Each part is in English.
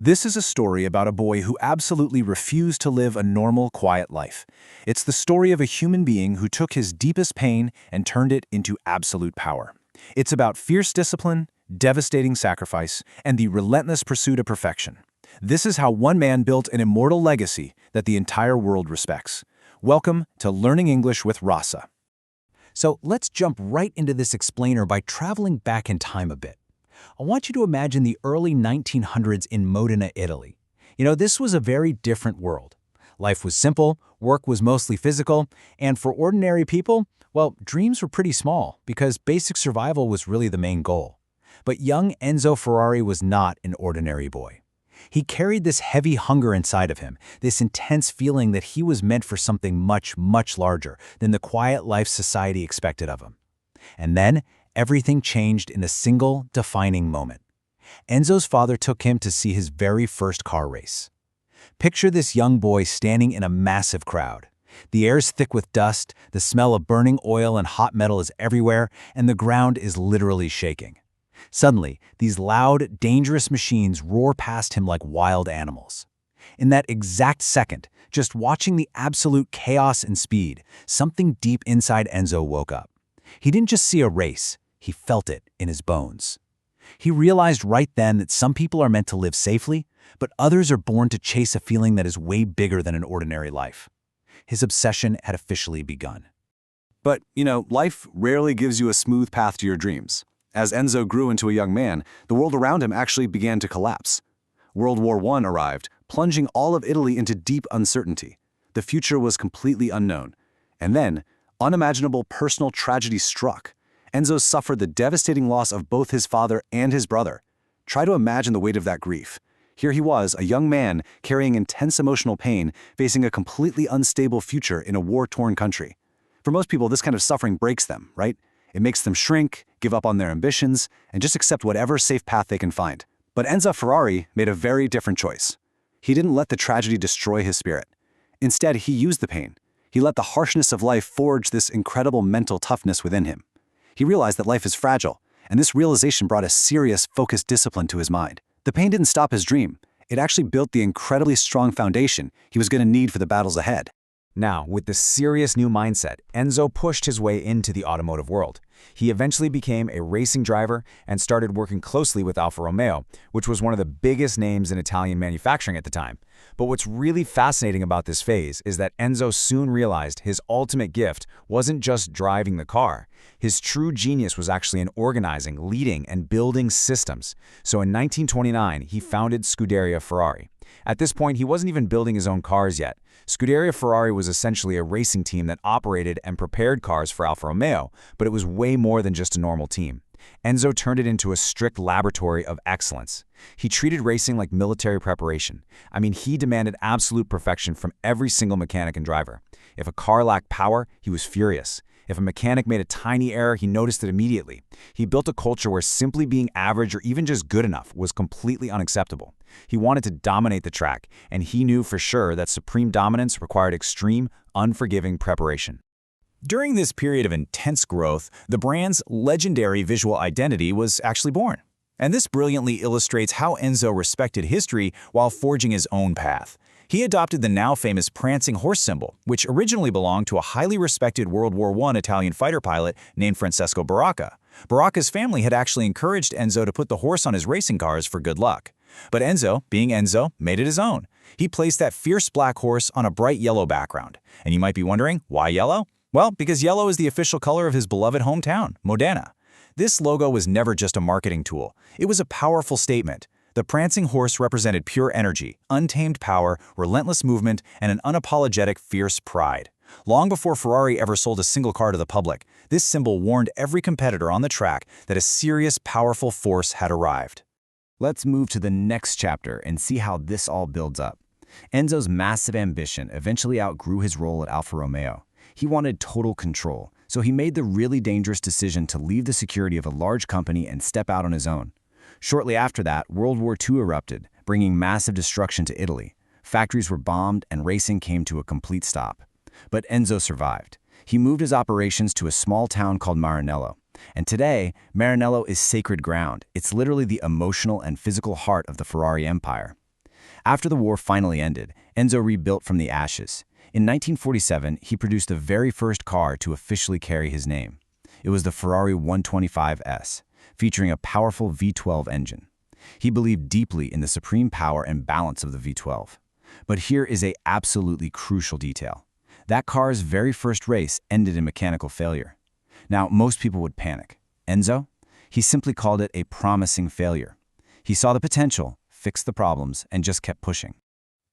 This is a story about a boy who absolutely refused to live a normal, quiet life. It's the story of a human being who took his deepest pain and turned it into absolute power. It's about fierce discipline, devastating sacrifice, and the relentless pursuit of perfection. This is how one man built an immortal legacy that the entire world respects. Welcome to Learning English with Rassa. So let's jump right into this explainer by traveling back in time a bit. I want you to imagine the early 1900s in Modena, Italy. This was a very different world. Life was simple, work was mostly physical, and for ordinary people, well, dreams were pretty small because basic survival was really the main goal. But young Enzo Ferrari was not an ordinary boy. He carried this heavy hunger inside of him, this intense feeling that he was meant for something much, much larger than the quiet life society expected of him. And then, everything changed in a single, defining moment. Enzo's father took him to see his very first car race. Picture this young boy standing in a massive crowd. The air's thick with dust, the smell of burning oil and hot metal is everywhere, and the ground is literally shaking. Suddenly, these loud, dangerous machines roar past him like wild animals. In that exact second, just watching the absolute chaos and speed, something deep inside Enzo woke up. He didn't just see a race, he felt it in his bones. He realized right then that some people are meant to live safely, but others are born to chase a feeling that is way bigger than an ordinary life. His obsession had officially begun. But, life rarely gives you a smooth path to your dreams. As Enzo grew into a young man, the world around him actually began to collapse. World War I arrived, plunging all of Italy into deep uncertainty. The future was completely unknown. And then, unimaginable personal tragedy struck. Enzo suffered the devastating loss of both his father and his brother. Try to imagine the weight of that grief. Here he was, a young man, carrying intense emotional pain, facing a completely unstable future in a war-torn country. For most people, this kind of suffering breaks them, right? It makes them shrink, give up on their ambitions, and just accept whatever safe path they can find. But Enzo Ferrari made a very different choice. He didn't let the tragedy destroy his spirit. Instead, he used the pain. He let the harshness of life forge this incredible mental toughness within him. He realized that life is fragile, and this realization brought a serious, focused discipline to his mind. The pain didn't stop his dream. It actually built the incredibly strong foundation he was going to need for the battles ahead. Now, with this serious new mindset, Enzo pushed his way into the automotive world. He eventually became a racing driver and started working closely with Alfa Romeo, which was one of the biggest names in Italian manufacturing at the time. But what's really fascinating about this phase is that Enzo soon realized his ultimate gift wasn't just driving the car. His true genius was actually in organizing, leading, and building systems. So in 1929, he founded Scuderia Ferrari. At this point, he wasn't even building his own cars yet. Scuderia Ferrari was essentially a racing team that operated and prepared cars for Alfa Romeo, but it was way more than just a normal team. Enzo turned it into a strict laboratory of excellence. He treated racing like military preparation. He demanded absolute perfection from every single mechanic and driver. If a car lacked power, he was furious. If a mechanic made a tiny error, he noticed it immediately. He built a culture where simply being average or even just good enough was completely unacceptable. He wanted to dominate the track, and he knew for sure that supreme dominance required extreme, unforgiving preparation. During this period of intense growth, the brand's legendary visual identity was actually born. And this brilliantly illustrates how Enzo respected history while forging his own path. He adopted the now famous Prancing Horse symbol, which originally belonged to a highly respected World War I Italian fighter pilot named Francesco Baracca. Baracca's family had actually encouraged Enzo to put the horse on his racing cars for good luck. But Enzo, being Enzo, made it his own. He placed that fierce black horse on a bright yellow background. And you might be wondering, why yellow? Well, because yellow is the official color of his beloved hometown, Modena. This logo was never just a marketing tool. It was a powerful statement. The prancing horse represented pure energy, untamed power, relentless movement, and an unapologetic, fierce pride. Long before Ferrari ever sold a single car to the public, this symbol warned every competitor on the track that a serious, powerful force had arrived. Let's move to the next chapter and see how this all builds up. Enzo's massive ambition eventually outgrew his role at Alfa Romeo. He wanted total control, so he made the really dangerous decision to leave the security of a large company and step out on his own. Shortly after that, World War II erupted, bringing massive destruction to Italy. Factories were bombed and racing came to a complete stop. But Enzo survived. He moved his operations to a small town called Maranello. And today, Maranello is sacred ground. It's literally the emotional and physical heart of the Ferrari empire. After the war finally ended, Enzo rebuilt from the ashes. In 1947, he produced the very first car to officially carry his name. It was the Ferrari 125S, featuring a powerful V12 engine. He believed deeply in the supreme power and balance of the V12. But here is an absolutely crucial detail. That car's very first race ended in mechanical failure. Now, most people would panic. Enzo? He simply called it a promising failure. He saw the potential, fixed the problems, and just kept pushing.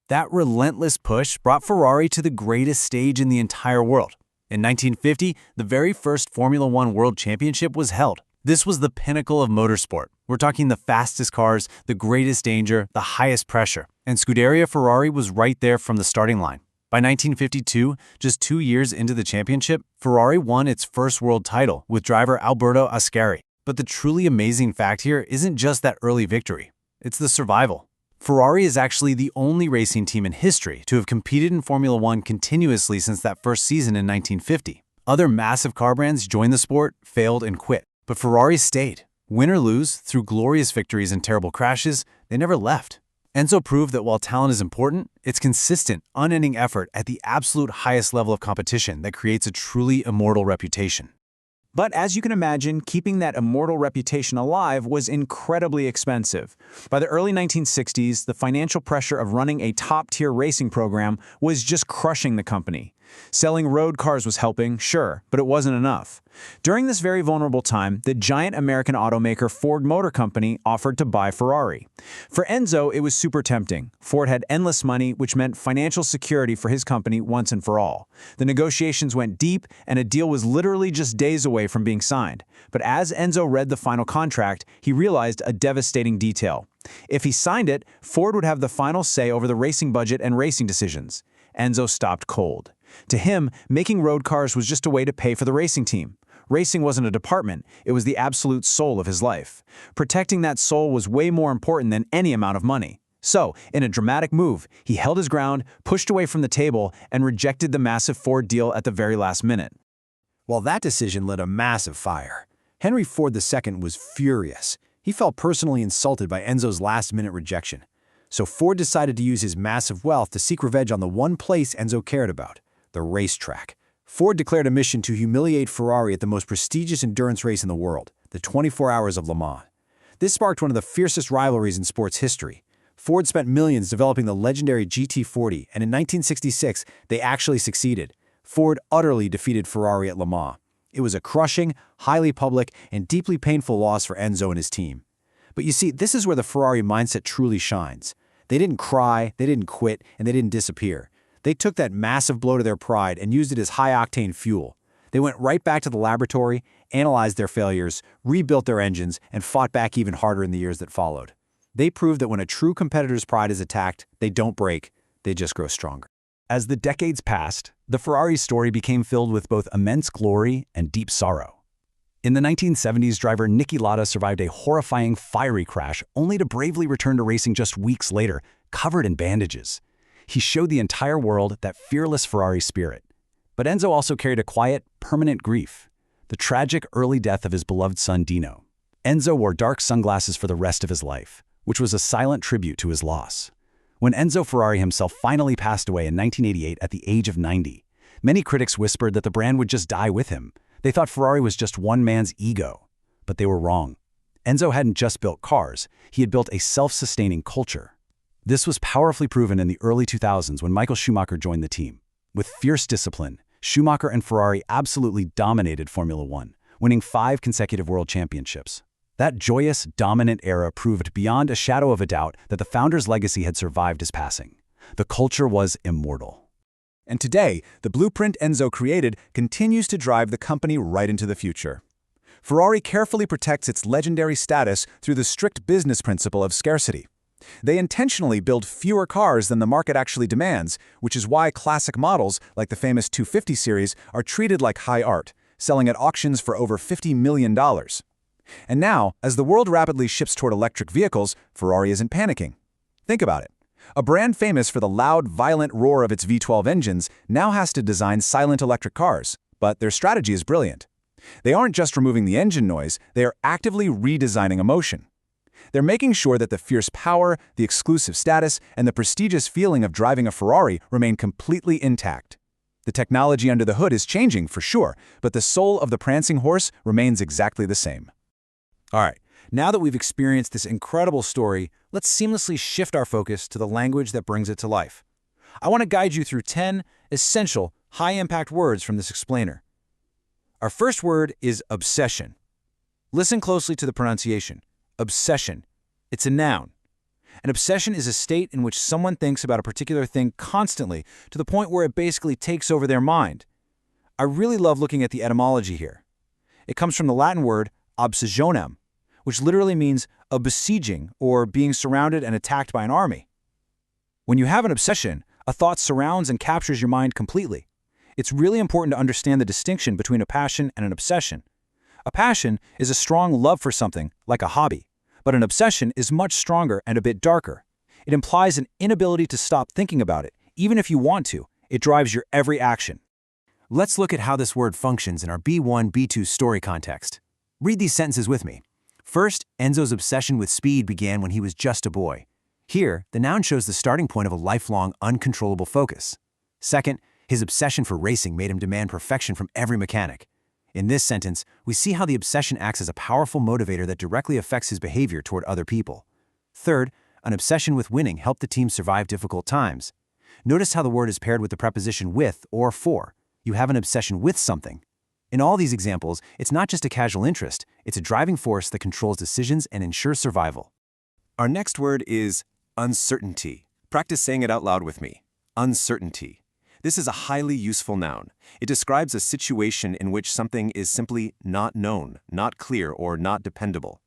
That relentless push brought Ferrari to the greatest stage in the entire world. In 1950, the very first Formula One World Championship was held. This was the pinnacle of motorsport. We're talking the fastest cars, the greatest danger, the highest pressure. And Scuderia Ferrari was right there from the starting line. By 1952, just 2 years into the championship, Ferrari won its first world title with driver Alberto Ascari. But the truly amazing fact here isn't just that early victory. It's the survival. Ferrari is actually the only racing team in history to have competed in Formula One continuously since that first season in 1950. Other massive car brands joined the sport, failed, and quit. But Ferrari stayed. Win or lose, through glorious victories and terrible crashes, they never left. Enzo proved that while talent is important, it's consistent, unending effort at the absolute highest level of competition that creates a truly immortal reputation. But as you can imagine, keeping that immortal reputation alive was incredibly expensive. By the early 1960s, the financial pressure of running a top-tier racing program was just crushing the company. Selling road cars was helping, sure, but it wasn't enough. During this very vulnerable time, the giant American automaker Ford Motor Company offered to buy Ferrari. For Enzo, it was super tempting. Ford had endless money, which meant financial security for his company once and for all. The negotiations went deep, and a deal was literally just days away from being signed. But as Enzo read the final contract, he realized a devastating detail. If he signed it, Ford would have the final say over the racing budget and racing decisions. Enzo stopped cold. To him, making road cars was just a way to pay for the racing team. Racing wasn't a department, it was the absolute soul of his life. Protecting that soul was way more important than any amount of money. So, in a dramatic move, he held his ground, pushed away from the table, and rejected the massive Ford deal at the very last minute. Well, that decision lit a massive fire. Henry Ford II was furious. He felt personally insulted by Enzo's last-minute rejection. So Ford decided to use his massive wealth to seek revenge on the one place Enzo cared about, the racetrack. Ford declared a mission to humiliate Ferrari at the most prestigious endurance race in the world, the 24 Hours of Le Mans. This sparked one of the fiercest rivalries in sports history. Ford spent millions developing the legendary GT40, and in 1966, they actually succeeded. Ford utterly defeated Ferrari at Le Mans. It was a crushing, highly public, and deeply painful loss for Enzo and his team. But you see, this is where the Ferrari mindset truly shines. They didn't cry, they didn't quit, and they didn't disappear. They took that massive blow to their pride and used it as high-octane fuel. They went right back to the laboratory, analyzed their failures, rebuilt their engines, and fought back even harder in the years that followed. They proved that when a true competitor's pride is attacked, they don't break, they just grow stronger. As the decades passed, the Ferrari story became filled with both immense glory and deep sorrow. In the 1970s, driver Niki Lauda survived a horrifying, fiery crash, only to bravely return to racing just weeks later, covered in bandages. He showed the entire world that fearless Ferrari spirit. But Enzo also carried a quiet, permanent grief, the tragic early death of his beloved son Dino. Enzo wore dark sunglasses for the rest of his life, which was a silent tribute to his loss. When Enzo Ferrari himself finally passed away in 1988 at the age of 90, many critics whispered that the brand would just die with him. They thought Ferrari was just one man's ego. But they were wrong. Enzo hadn't just built cars, he had built a self-sustaining culture. This was powerfully proven in the early 2000s when Michael Schumacher joined the team. With fierce discipline, Schumacher and Ferrari absolutely dominated Formula One, winning 5 consecutive world championships. That joyous, dominant era proved beyond a shadow of a doubt that the founder's legacy had survived his passing. The culture was immortal. And today, the blueprint Enzo created continues to drive the company right into the future. Ferrari carefully protects its legendary status through the strict business principle of scarcity. They intentionally build fewer cars than the market actually demands, which is why classic models, like the famous 250 series, are treated like high art, selling at auctions for over $50 million. And now, as the world rapidly shifts toward electric vehicles, Ferrari isn't panicking. Think about it. A brand famous for the loud, violent roar of its V12 engines now has to design silent electric cars, but their strategy is brilliant. They aren't just removing the engine noise, they are actively redesigning emotion. They're making sure that the fierce power, the exclusive status, and the prestigious feeling of driving a Ferrari remain completely intact. The technology under the hood is changing, for sure, but the soul of the Prancing Horse remains exactly the same. All right, now that we've experienced this incredible story, let's seamlessly shift our focus to the language that brings it to life. I want to guide you through 10 essential, high-impact words from this explainer. Our first word is obsession. Listen closely to the pronunciation. Obsession. It's a noun. An obsession is a state in which someone thinks about a particular thing constantly to the point where it basically takes over their mind. I really love looking at the etymology here. It comes from the Latin word obsessionem, which literally means a besieging or being surrounded and attacked by an army. When you have an obsession, a thought surrounds and captures your mind completely. It's really important to understand the distinction between a passion and an obsession. A passion is a strong love for something, like a hobby, but an obsession is much stronger and a bit darker. It implies an inability to stop thinking about it, even if you want to. It drives your every action. Let's look at how this word functions in our B1, B2 story context. Read these sentences with me. First, Enzo's obsession with speed began when he was just a boy. Here, the noun shows the starting point of a lifelong, uncontrollable focus. Second, his obsession for racing made him demand perfection from every mechanic. In this sentence, we see how the obsession acts as a powerful motivator that directly affects his behavior toward other people. Third, an obsession with winning helped the team survive difficult times. Notice how the word is paired with the preposition with or for. You have an obsession with something. In all these examples, it's not just a casual interest, it's a driving force that controls decisions and ensures survival. Our next word is uncertainty. Practice saying it out loud with me. Uncertainty. This is a highly useful noun. It describes a situation in which something is simply not known, not clear, or not dependable.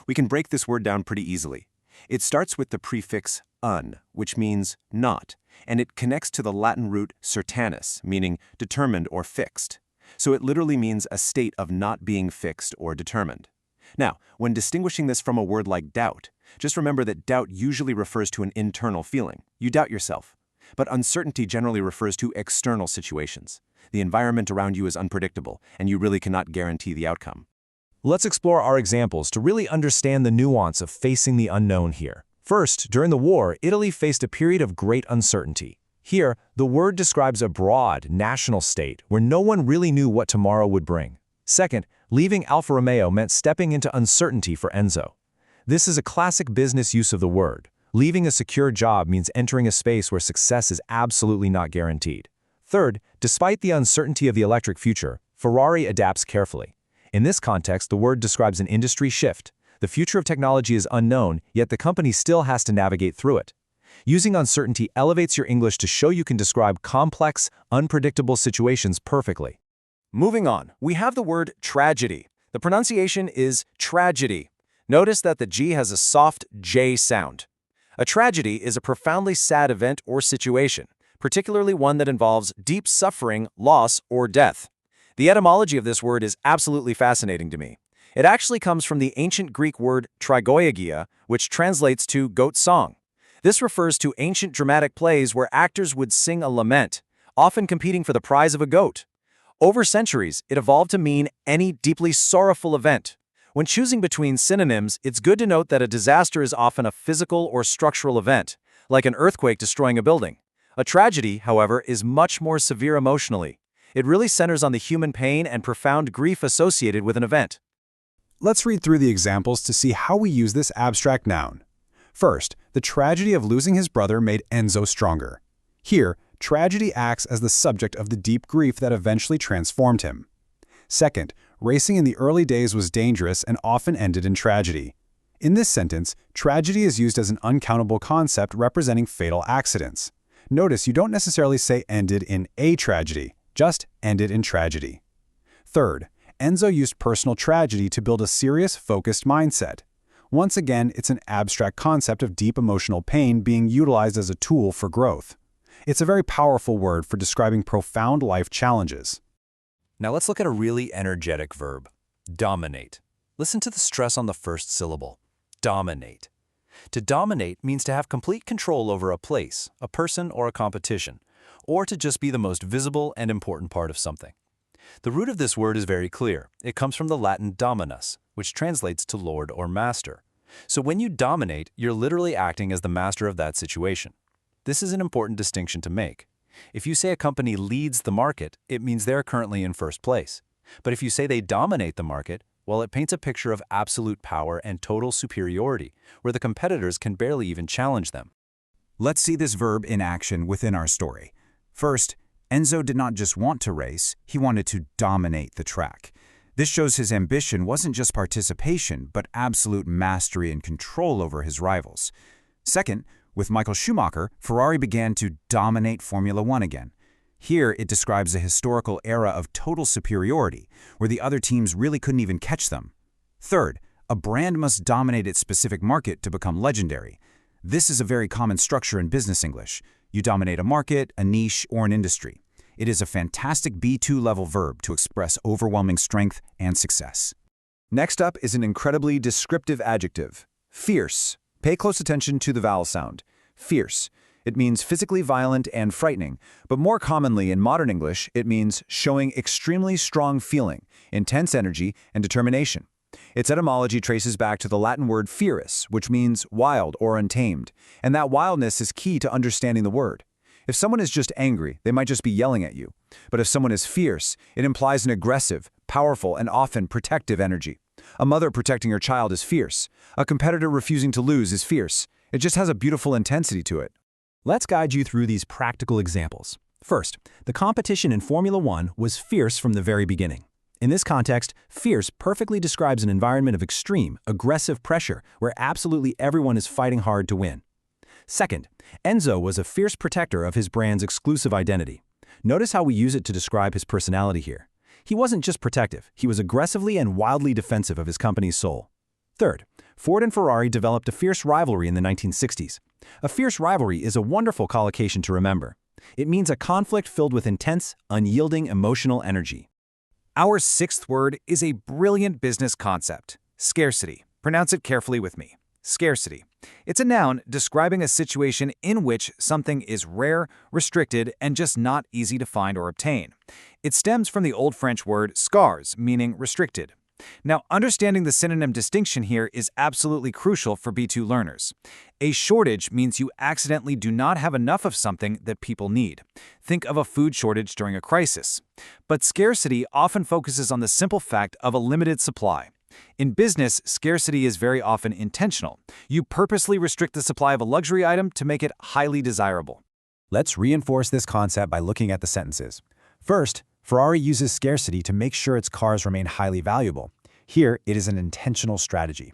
We can break this word down pretty easily. It starts with the prefix un, which means not, and it connects to the Latin root certanus, meaning determined or fixed. So it literally means a state of not being fixed or determined. Now, when distinguishing this from a word like doubt, just remember that doubt usually refers to an internal feeling. You doubt yourself. But uncertainty generally refers to external situations. The environment around you is unpredictable, and you really cannot guarantee the outcome. Let's explore our examples to really understand the nuance of facing the unknown here. First, during the war, Italy faced a period of great uncertainty. Here, the word describes a broad, national state where no one really knew what tomorrow would bring. Second, leaving Alfa Romeo meant stepping into uncertainty for Enzo. This is a classic business use of the word. Leaving a secure job means entering a space where success is absolutely not guaranteed. Third, despite the uncertainty of the electric future, Ferrari adapts carefully. In this context, the word describes an industry shift. The future of technology is unknown, yet the company still has to navigate through it. Using uncertainty elevates your English to show you can describe complex, unpredictable situations perfectly. Moving on, we have the word tragedy. The pronunciation is tragedy. Notice that the G has a soft J sound. A tragedy is a profoundly sad event or situation, particularly one that involves deep suffering, loss, or death. The etymology of this word is absolutely fascinating to me. It actually comes from the ancient Greek word trigoiagia, which translates to goat song. This refers to ancient dramatic plays where actors would sing a lament, often competing for the prize of a goat. Over centuries, it evolved to mean any deeply sorrowful event. When choosing between synonyms, it's good to note that a disaster is often a physical or structural event, like an earthquake destroying a building. A tragedy, however, is much more severe emotionally. It really centers on the human pain and profound grief associated with an event. Let's read through the examples to see how we use this abstract noun. First, the tragedy of losing his brother made Enzo stronger. Here, tragedy acts as the subject of the deep grief that eventually transformed him. Second, racing in the early days was dangerous and often ended in tragedy. In this sentence, tragedy is used as an uncountable concept representing fatal accidents. Notice you don't necessarily say ended in a tragedy, just ended in tragedy. Third, Enzo used personal tragedy to build a serious, focused mindset. Once again, it's an abstract concept of deep emotional pain being utilized as a tool for growth. It's a very powerful word for describing profound life challenges. Now let's look at a really energetic verb, dominate. Listen to the stress on the first syllable, dominate. To dominate means to have complete control over a place, a person, or a competition, or to just be the most visible and important part of something. The root of this word is very clear. It comes from the Latin dominus, which translates to lord or master. So when you dominate, you're literally acting as the master of that situation. This is an important distinction to make. If you say a company leads the market, it means they're currently in first place. But if you say they dominate the market, well, it paints a picture of absolute power and total superiority, where the competitors can barely even challenge them. Let's see this verb in action within our story. First, Enzo did not just want to race, he wanted to dominate the track. This shows his ambition wasn't just participation, but absolute mastery and control over his rivals. Second, with Michael Schumacher, Ferrari began to dominate Formula One again. Here, it describes a historical era of total superiority, where the other teams really couldn't even catch them. Third, a brand must dominate its specific market to become legendary. This is a very common structure in business English. You dominate a market, a niche, or an industry. It is a fantastic B2 level verb to express overwhelming strength and success. Next up is an incredibly descriptive adjective, fierce. Pay close attention to the vowel sound. Fierce. It means physically violent and frightening, but more commonly in modern English, it means showing extremely strong feeling, intense energy, and determination. Its etymology traces back to the Latin word fierus, which means wild or untamed, and that wildness is key to understanding the word. If someone is just angry, they might just be yelling at you. But if someone is fierce, it implies an aggressive, powerful, and often protective energy. A mother protecting her child is fierce. A competitor refusing to lose is fierce. It just has a beautiful intensity to it. Let's guide you through these practical examples. First, the competition in Formula One was fierce from the very beginning. In this context, fierce perfectly describes an environment of extreme, aggressive pressure where absolutely everyone is fighting hard to win. Second, Enzo was a fierce protector of his brand's exclusive identity. Notice how we use it to describe his personality here. He wasn't just protective, he was aggressively and wildly defensive of his company's soul. Third, Ford and Ferrari developed a fierce rivalry in the 1960s. A fierce rivalry is a wonderful collocation to remember. It means a conflict filled with intense, unyielding emotional energy. Our sixth word is a brilliant business concept, scarcity. Pronounce it carefully with me. Scarcity. It's a noun describing a situation in which something is rare, restricted, and just not easy to find or obtain. It stems from the Old French word scars, meaning restricted. Now, understanding the synonym distinction here is absolutely crucial for B2 learners. A shortage means you accidentally do not have enough of something that people need. Think of a food shortage during a crisis. But scarcity often focuses on the simple fact of a limited supply. In business, scarcity is very often intentional. You purposely restrict the supply of a luxury item to make it highly desirable. Let's reinforce this concept by looking at the sentences. First, Ferrari uses scarcity to make sure its cars remain highly valuable. Here, it is an intentional strategy.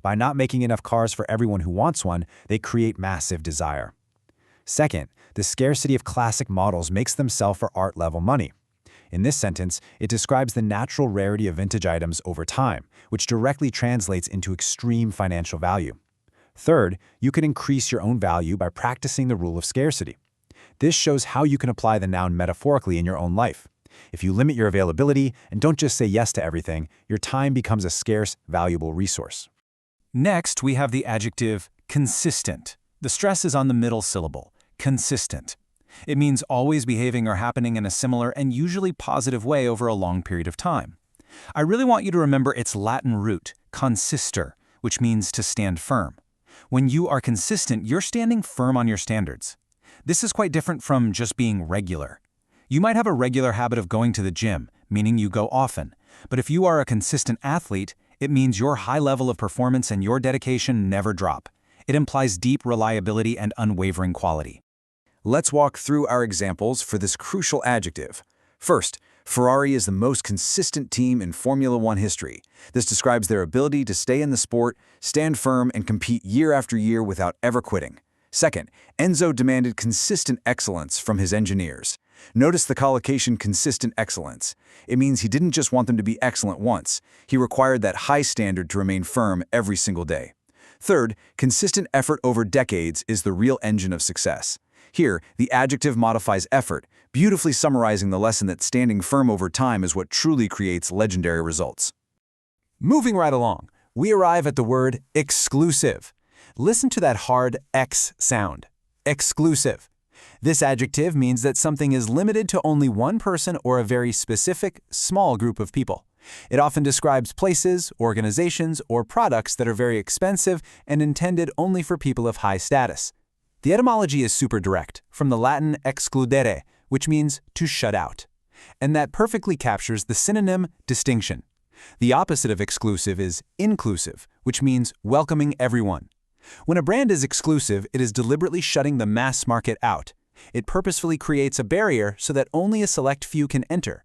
By not making enough cars for everyone who wants one, they create massive desire. Second, the scarcity of classic models makes them sell for art-level money. In this sentence, it describes the natural rarity of vintage items over time, which directly translates into extreme financial value. Third, you can increase your own value by practicing the rule of scarcity. This shows how you can apply the noun metaphorically in your own life. If you limit your availability and don't just say yes to everything, your time becomes a scarce, valuable resource. Next, we have the adjective consistent. The stress is on the middle syllable, consistent. It means always behaving or happening in a similar and usually positive way over a long period of time. I really want you to remember its Latin root, consister, which means to stand firm. When you are consistent, you're standing firm on your standards. This is quite different from just being regular. You might have a regular habit of going to the gym, meaning you go often. But if you are a consistent athlete, it means your high level of performance and your dedication never drop. It implies deep reliability and unwavering quality. Let's walk through our examples for this crucial adjective. First, Ferrari is the most consistent team in Formula One history. This describes their ability to stay in the sport, stand firm, and compete year after year without ever quitting. Second, Enzo demanded consistent excellence from his engineers. Notice the collocation consistent excellence. It means he didn't just want them to be excellent once. He required that high standard to remain firm every single day. Third, consistent effort over decades is the real engine of success. Here, the adjective modifies effort, beautifully summarizing the lesson that standing firm over time is what truly creates legendary results. Moving right along, we arrive at the word exclusive. Listen to that hard X sound. Exclusive. This adjective means that something is limited to only one person or a very specific, small group of people. It often describes places, organizations, or products that are very expensive and intended only for people of high status. The etymology is super direct, from the Latin excludere, which means to shut out. And that perfectly captures the synonym distinction. The opposite of exclusive is inclusive, which means welcoming everyone. When a brand is exclusive, it is deliberately shutting the mass market out. It purposefully creates a barrier so that only a select few can enter.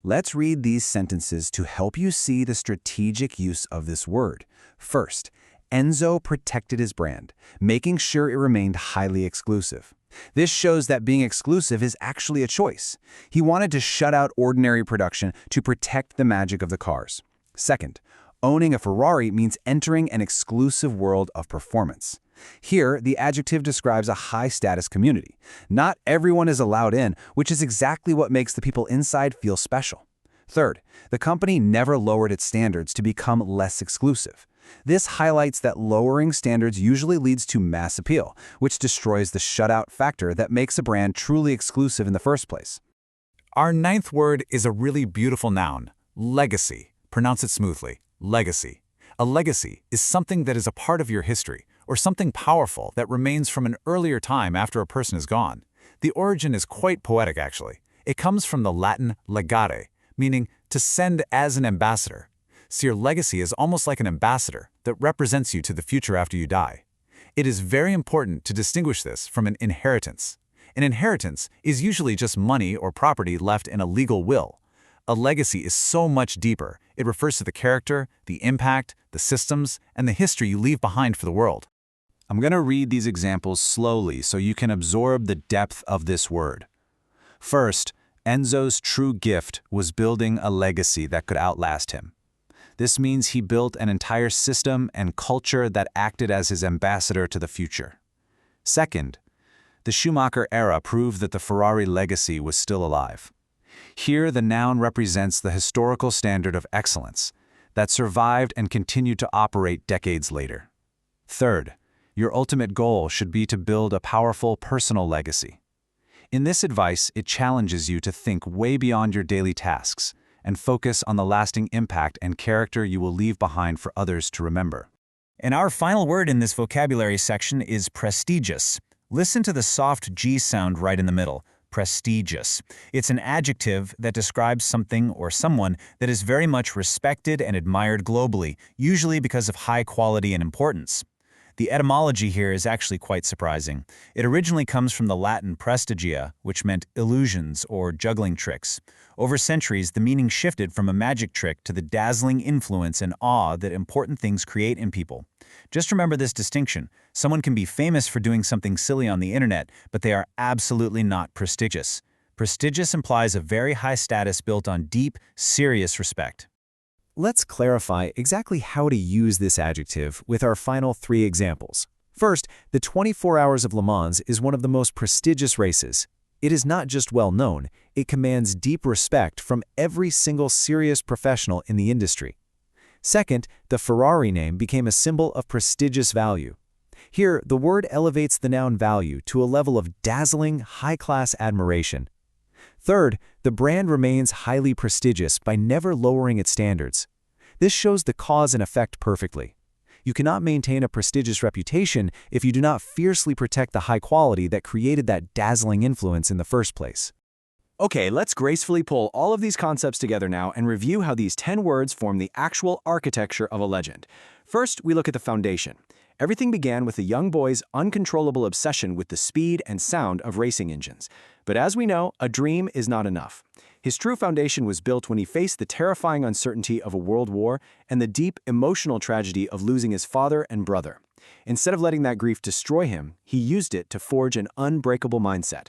Let's read these sentences to help you see the strategic use of this word. First, Enzo protected his brand, making sure it remained highly exclusive. This shows that being exclusive is actually a choice. He wanted to shut out ordinary production to protect the magic of the cars. Second, owning a Ferrari means entering an exclusive world of performance. Here, the adjective describes a high-status community. Not everyone is allowed in, which is exactly what makes the people inside feel special. Third, the company never lowered its standards to become less exclusive. This highlights that lowering standards usually leads to mass appeal, which destroys the shutout factor that makes a brand truly exclusive in the first place. Our ninth word is a really beautiful noun, legacy. Pronounce it smoothly, legacy. A legacy is something that is a part of your history, or something powerful that remains from an earlier time after a person is gone. The origin is quite poetic, actually. It comes from the Latin legare, meaning to send as an ambassador. So your legacy is almost like an ambassador that represents you to the future after you die. It is very important to distinguish this from an inheritance. An inheritance is usually just money or property left in a legal will. A legacy is so much deeper. It refers to the character, the impact, the systems, and the history you leave behind for the world. I'm going to read these examples slowly so you can absorb the depth of this word. First, Enzo's true gift was building a legacy that could outlast him. This means he built an entire system and culture that acted as his ambassador to the future. Second, the Schumacher era proved that the Ferrari legacy was still alive. Here, the noun represents the historical standard of excellence that survived and continued to operate decades later. Third, your ultimate goal should be to build a powerful personal legacy. In this advice, it challenges you to think way beyond your daily tasks and focus on the lasting impact and character you will leave behind for others to remember. And our final word in this vocabulary section is prestigious. Listen to the soft G sound right in the middle. Prestigious. It's an adjective that describes something or someone that is very much respected and admired globally, usually because of high quality and importance. The etymology here is actually quite surprising. It originally comes from the Latin prestigia, which meant illusions or juggling tricks. Over centuries, the meaning shifted from a magic trick to the dazzling influence and awe that important things create in people. Just remember this distinction. Someone can be famous for doing something silly on the internet, but they are absolutely not prestigious. Prestigious implies a very high status built on deep, serious respect. Let's clarify exactly how to use this adjective with our final 3 examples. First, the 24 Hours of Le Mans is one of the most prestigious races. It is not just well known, it commands deep respect from every single serious professional in the industry. Second, the Ferrari name became a symbol of prestigious value. Here, the word elevates the noun value to a level of dazzling, high-class admiration. Third, the brand remains highly prestigious by never lowering its standards. This shows the cause and effect perfectly. You cannot maintain a prestigious reputation if you do not fiercely protect the high quality that created that dazzling influence in the first place. Okay, let's gracefully pull all of these concepts together now and review how these 10 words form the actual architecture of a legend. First, we look at the foundation. Everything began with a young boy's uncontrollable obsession with the speed and sound of racing engines. But as we know, a dream is not enough. His true foundation was built when he faced the terrifying uncertainty of a world war and the deep emotional tragedy of losing his father and brother. Instead of letting that grief destroy him, he used it to forge an unbreakable mindset.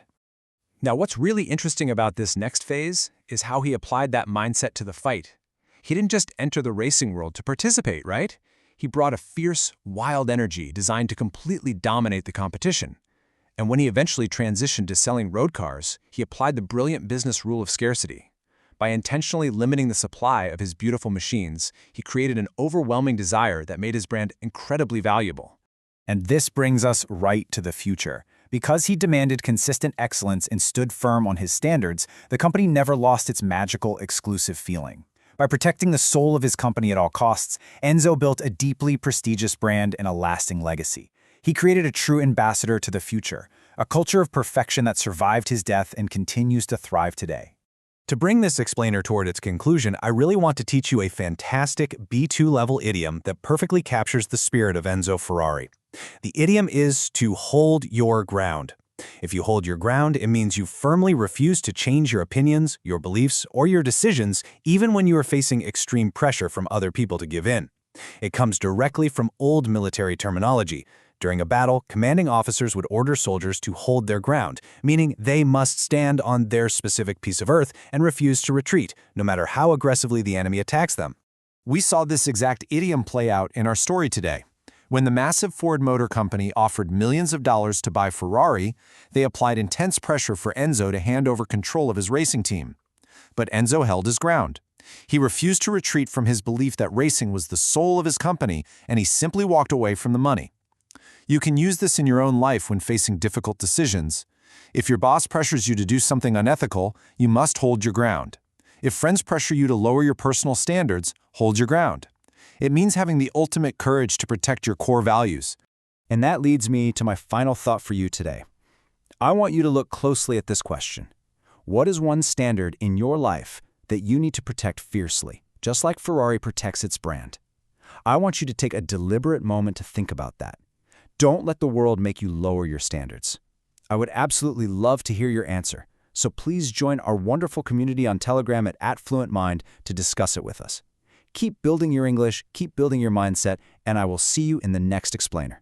Now, what's really interesting about this next phase is how he applied that mindset to the fight. He didn't just enter the racing world to participate, right? He brought a fierce, wild energy designed to completely dominate the competition. And when he eventually transitioned to selling road cars, he applied the brilliant business rule of scarcity. By intentionally limiting the supply of his beautiful machines, he created an overwhelming desire that made his brand incredibly valuable. And this brings us right to the future. Because he demanded consistent excellence and stood firm on his standards, the company never lost its magical, exclusive feeling. By protecting the soul of his company at all costs, Enzo built a deeply prestigious brand and a lasting legacy. He created a true ambassador to the future, a culture of perfection that survived his death and continues to thrive today. To bring this explainer toward its conclusion, I really want to teach you a fantastic B2 level idiom that perfectly captures the spirit of Enzo Ferrari. The idiom is to hold your ground. If you hold your ground, it means you firmly refuse to change your opinions, your beliefs, or your decisions, even when you are facing extreme pressure from other people to give in. It comes directly from old military terminology. During a battle, commanding officers would order soldiers to hold their ground, meaning they must stand on their specific piece of earth and refuse to retreat, no matter how aggressively the enemy attacks them. We saw this exact idiom play out in our story today. When the massive Ford Motor Company offered millions of dollars to buy Ferrari, they applied intense pressure for Enzo to hand over control of his racing team. But Enzo held his ground. He refused to retreat from his belief that racing was the soul of his company, and he simply walked away from the money. You can use this in your own life when facing difficult decisions. If your boss pressures you to do something unethical, you must hold your ground. If friends pressure you to lower your personal standards, hold your ground. It means having the ultimate courage to protect your core values. And that leads me to my final thought for you today. I want you to look closely at this question. What is one standard in your life that you need to protect fiercely, just like Ferrari protects its brand? I want you to take a deliberate moment to think about that. Don't let the world make you lower your standards. I would absolutely love to hear your answer, so please join our wonderful community on Telegram at @FluentMind to discuss it with us. Keep building your English, keep building your mindset, and I will see you in the next explainer.